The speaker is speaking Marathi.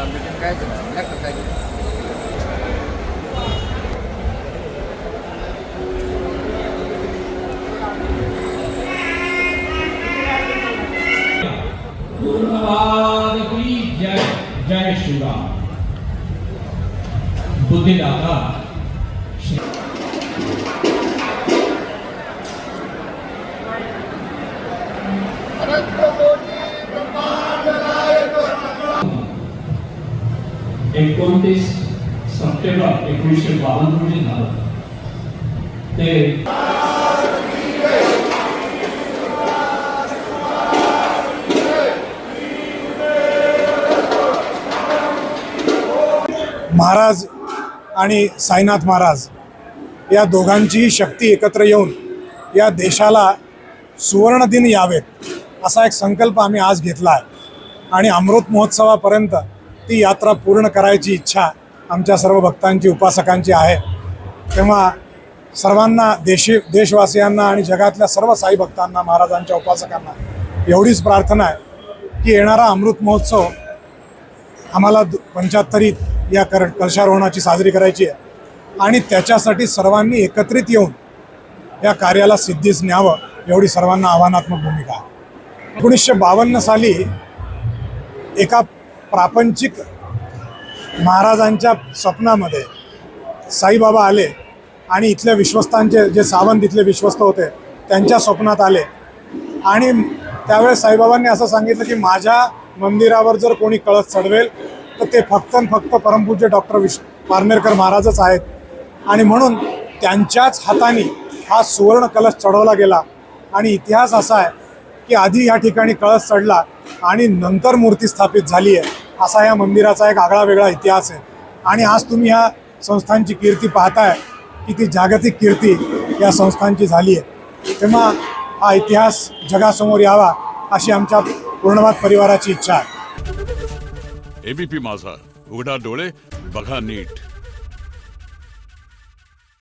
मीटिंग काय जय जय श्री राम। बुद्धिदाता एकोणतीस सप्टेंबर 1952 रोजी झालं ते महाराज आणि साईनाथ महाराज या दोघांचीही शक्ती एकत्र येऊन या देशाला सुवर्ण दिन यावेत असा एक संकल्प आम्ही आज घेतला आहे आणि अमृत महोत्सवापर्यंत ती यात्रा पूर्ण करायची इच्छा आमच्या सर्व भक्तांची उपासकांची आहे। तेव्हा सर्वांना देशवासियांना आणि जगातल्या सर्व साई भक्तांना महाराजांच्या उपासकांना एवढीच प्रार्थना आहे की येणारा अमृत महोत्सव आम्हाला 75वीत या कलशारोहणाची साजरी करायची आहे आणि त्याच्यासाठी सर्वांनी एकत्रित येऊन या कार्याला सिद्धीस न्यावं एवढी सर्वांना आव्हानात्मक भूमिका आहे। 1952 साली एका प्रापंचिक महाराजांच्या स्वप्नामध्ये साईबाबा आले आणि इथल्या विश्वस्तांचे जे सावंत इथले विश्वस्त होते त्यांच्या स्वप्नात आले आणि त्यावेळेस साईबाबांनी असं सांगितलं की माझ्या मंदिरावर जर कोणी कळस चढवेल तर ते फक्त परमपूज्य डॉक्टर पारनेरकर महाराजच आहेत आणि म्हणून त्यांच्याच हाताने हा सुवर्ण कलश चढवला गेला आणि इतिहास असा आहे की आधी या ठिकाणी कळस चढला आणि नंतर मूर्ती स्थापित झाली आहे असा या मंदिराचा एक आगळा वेगळा इतिहास आहे। आणि आज तुम्ही ह्या संस्थांची कीर्ती पाहताय की ती जागतिक कीर्ती या संस्थांची झाली आहे। तेव्हा हा इतिहास जगासमोर यावा अशी आमच्या पूर्णवाद परिवाराची इच्छा आहे। एबीपी माझा, उघडा डोळे बघा नीट।